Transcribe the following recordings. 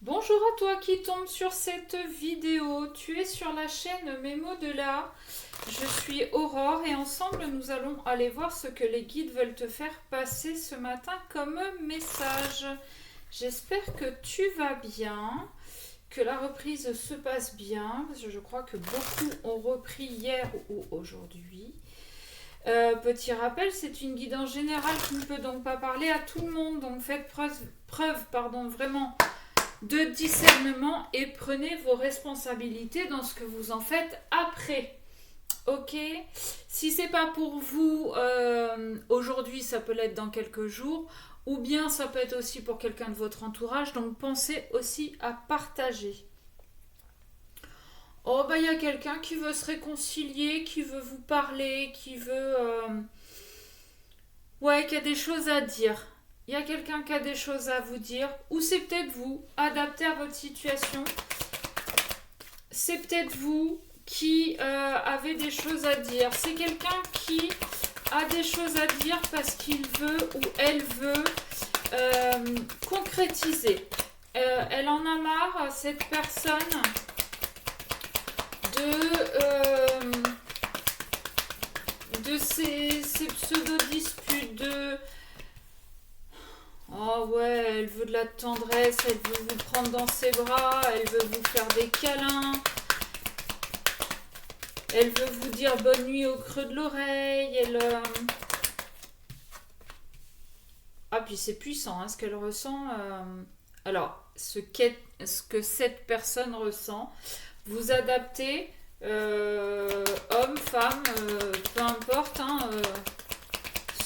Bonjour à toi qui tombe sur cette vidéo. Tu es sur la chaîne Mes mots de là. Je suis Aurore et ensemble nous allons aller voir ce que les guides veulent te faire passer ce matin comme message. J'espère que tu vas bien, que la reprise se passe bien, parce que je crois que beaucoup ont repris hier ou aujourd'hui. Petit rappel, c'est une guide en général qui ne peut donc pas parler à tout le monde, donc faites preuve vraiment de discernement et prenez vos responsabilités dans ce que vous en faites après. Ok. Si c'est pas pour vous aujourd'hui, ça peut l'être dans quelques jours, ou bien ça peut être aussi pour quelqu'un de votre entourage. Donc pensez aussi à partager. Oh bah il y a quelqu'un qui veut se réconcilier, qui veut vous parler, qui veut ouais, qui a des choses à dire. Il y a quelqu'un qui a des choses à vous dire, ou c'est peut-être vous, adapté à votre situation. C'est peut-être vous qui avez des choses à dire. C'est quelqu'un qui a des choses à dire parce qu'il veut ou elle veut concrétiser. Elle en a marre, cette personne, de ces pseudo-disputes, de oh ouais, elle veut de la tendresse, elle veut vous prendre dans ses bras, elle veut vous faire des câlins, elle veut vous dire bonne nuit au creux de l'oreille, ah puis c'est puissant, hein, ce qu'elle ressent. Alors, ce que cette personne ressent, vous adaptez, homme, femme, peu importe, hein,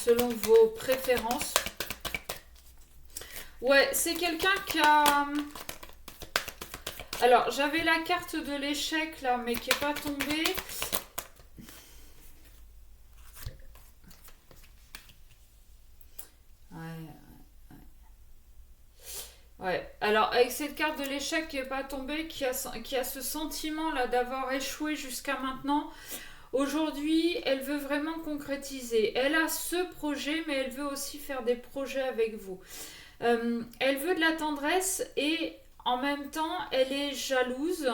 selon vos préférences. Ouais, c'est quelqu'un qui a... Alors, j'avais la carte de l'échec là, mais qui n'est pas tombée. Ouais, alors avec cette carte de l'échec qui n'est pas tombée, qui a ce sentiment là d'avoir échoué jusqu'à maintenant, aujourd'hui elle veut vraiment concrétiser. Elle a ce projet, mais elle veut aussi faire des projets avec vous. Elle veut de la tendresse et en même temps elle est jalouse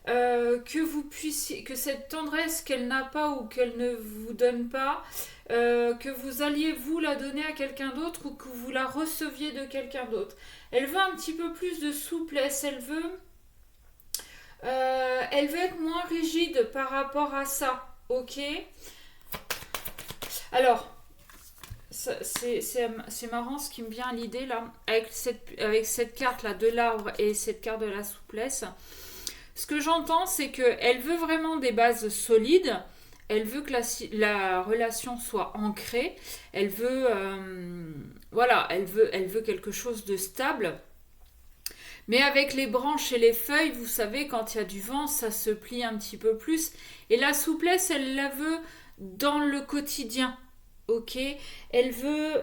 que vous puissiez, que cette tendresse qu'elle n'a pas ou qu'elle ne vous donne pas, que vous alliez vous la donner à quelqu'un d'autre ou que vous la receviez de quelqu'un d'autre. Elle veut un petit peu plus de souplesse, elle veut être moins rigide par rapport à ça, ok. Alors, c'est marrant ce qui me vient à l'idée là, avec cette carte là de l'arbre et cette carte de la souplesse. Ce que j'entends, c'est qu'elle veut vraiment des bases solides, elle veut que la relation soit ancrée, elle veut, voilà, elle veut quelque chose de stable. Mais avec les branches et les feuilles, vous savez, quand il y a du vent, ça se plie un petit peu plus. Et la souplesse, elle la veut dans le quotidien. Ok, elle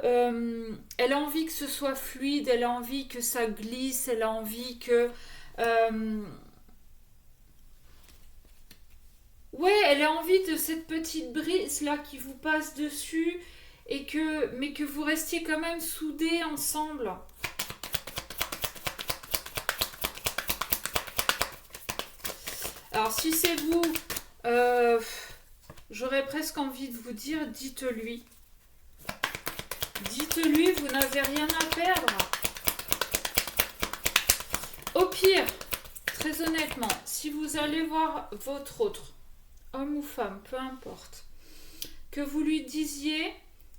a envie que ce soit fluide, elle a envie que ça glisse, elle a envie que, euh, ouais, elle a envie de cette petite brise là qui vous passe dessus mais que vous restiez quand même soudés ensemble. Alors si c'est vous, euh, j'aurais presque envie de vous dire, dites-lui. Dites-lui, vous n'avez rien à perdre. Au pire, très honnêtement, si vous allez voir votre autre, homme ou femme, peu importe, que vous lui disiez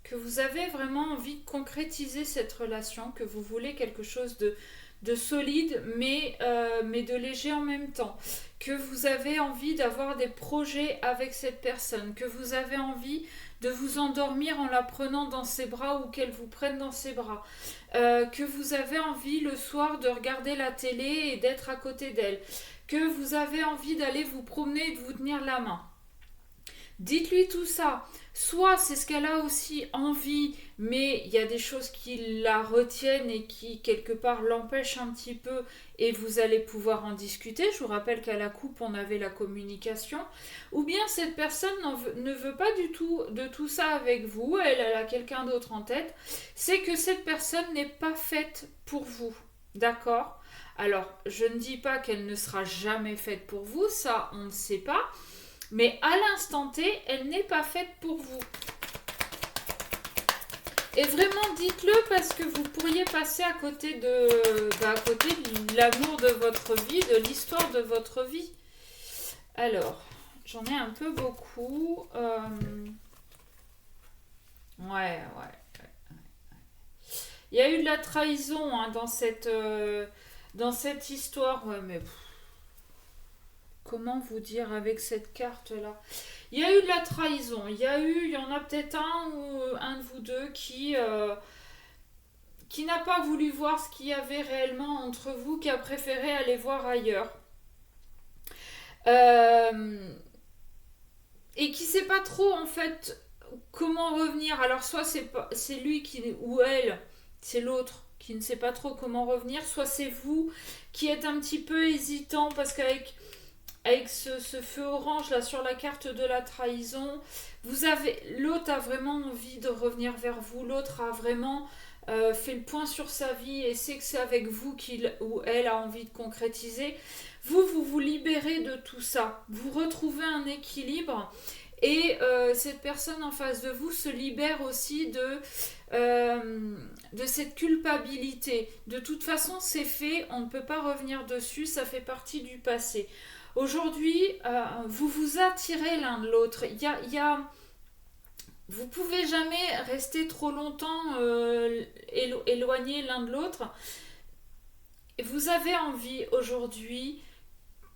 que vous avez vraiment envie de concrétiser cette relation, que vous voulez quelque chose de solide, mais de léger en même temps, que vous avez envie d'avoir des projets avec cette personne, que vous avez envie de vous endormir en la prenant dans ses bras ou qu'elle vous prenne dans ses bras, que vous avez envie le soir de regarder la télé et d'être à côté d'elle, que vous avez envie d'aller vous promener et de vous tenir la main. Dites-lui tout ça. Soit c'est ce qu'elle a aussi envie, mais il y a des choses qui la retiennent et qui quelque part l'empêchent un petit peu et vous allez pouvoir en discuter. Je vous rappelle qu'à la coupe on avait la communication. Ou bien cette personne ne veut pas du tout de tout ça avec vous, elle a quelqu'un d'autre en tête. C'est que cette personne n'est pas faite pour vous. D'accord. Alors, je ne dis pas qu'elle ne sera jamais faite pour vous, ça, on ne sait pas. Mais à l'instant T, elle n'est pas faite pour vous. Et vraiment, dites-le parce que vous pourriez passer à côté de l'amour de votre vie, de l'histoire de votre vie. Alors, j'en ai un peu beaucoup. Ouais. Il y a eu de la trahison hein, dans cette histoire. Ouais, mais comment vous dire avec cette carte-là? Il y a eu de la trahison. Il y en a peut-être un ou un de vous deux qui n'a pas voulu voir ce qu'il y avait réellement entre vous, qui a préféré aller voir ailleurs. Et qui sait pas trop en fait comment revenir. Alors soit c'est lui ou elle, c'est l'autre qui ne sait pas trop comment revenir, soit c'est vous qui êtes un petit peu hésitant parce qu'avec ce feu orange là sur la carte de la trahison, l'autre a vraiment envie de revenir vers vous, l'autre a vraiment fait le point sur sa vie et sait que c'est avec vous qu'il ou elle a envie de concrétiser. Vous libérez de tout ça, vous retrouvez un équilibre et cette personne en face de vous se libère aussi de cette culpabilité. De toute façon, c'est fait, on ne peut pas revenir dessus, ça fait partie du passé. Aujourd'hui, vous vous attirez l'un de l'autre. Vous pouvez jamais rester trop longtemps éloignés l'un de l'autre. Vous avez envie aujourd'hui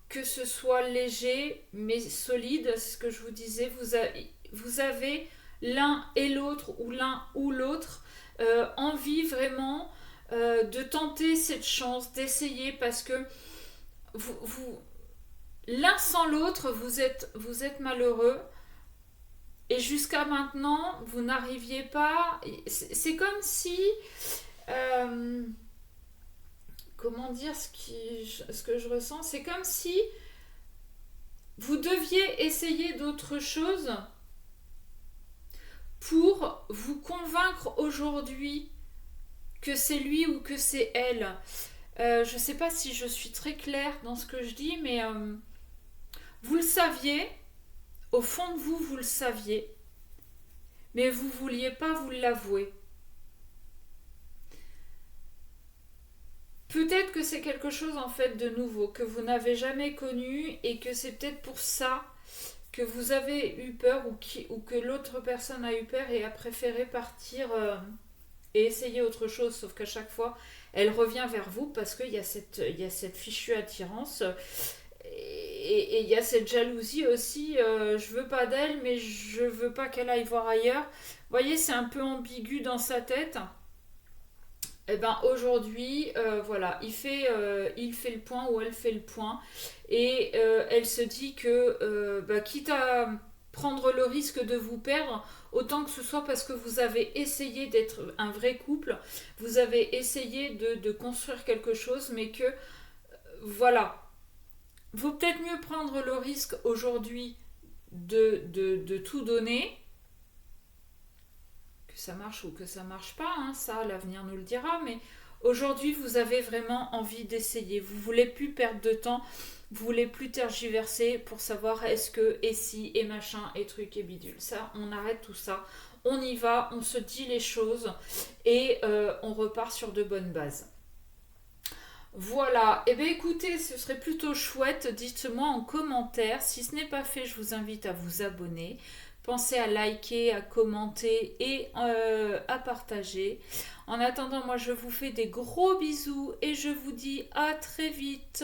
que ce soit léger mais solide, c'est ce que je vous disais. Vous avez l'un et l'autre ou l'un ou l'autre envie vraiment de tenter cette chance, d'essayer parce que l'un sans l'autre, vous êtes malheureux. Et jusqu'à maintenant, vous n'arriviez pas. C'est comme si. Comment dire ce que je ressens? C'est comme si vous deviez essayer d'autre chose pour vous convaincre aujourd'hui que c'est lui ou que c'est elle. Je ne sais pas si je suis très claire dans ce que je dis, mais vous le saviez, au fond de vous, vous le saviez, mais vous ne vouliez pas vous l'avouer. Peut-être que c'est quelque chose en fait de nouveau, que vous n'avez jamais connu et que c'est peut-être pour ça que vous avez eu peur ou que l'autre personne a eu peur et a préféré partir et essayer autre chose, sauf qu'à chaque fois, elle revient vers vous parce qu'il y a cette fichue attirance et il y a cette jalousie aussi. Je veux pas d'elle, mais je veux pas qu'elle aille voir ailleurs. Vous voyez, c'est un peu ambigu dans sa tête. Et ben aujourd'hui, voilà, il fait le point ou elle fait le point et elle se dit que quitte à prendre le risque de vous perdre, autant que ce soit parce que vous avez essayé d'être un vrai couple, vous avez essayé de construire quelque chose, mais que voilà, vaut peut-être mieux prendre le risque aujourd'hui de tout donner, que ça marche ou que ça marche pas, hein, ça l'avenir nous le dira, mais aujourd'hui vous avez vraiment envie d'essayer, vous voulez plus perdre de temps, vous voulez plus tergiverser pour savoir est-ce que et si et machin et truc et bidule. Ça, on arrête tout ça, on y va, on se dit les choses et on repart sur de bonnes bases. Voilà, et bien écoutez, ce serait plutôt chouette, dites-moi en commentaire, si ce n'est pas fait, je vous invite à vous abonner. Pensez à liker, à commenter et à partager. En attendant, moi je vous fais des gros bisous et je vous dis à très vite.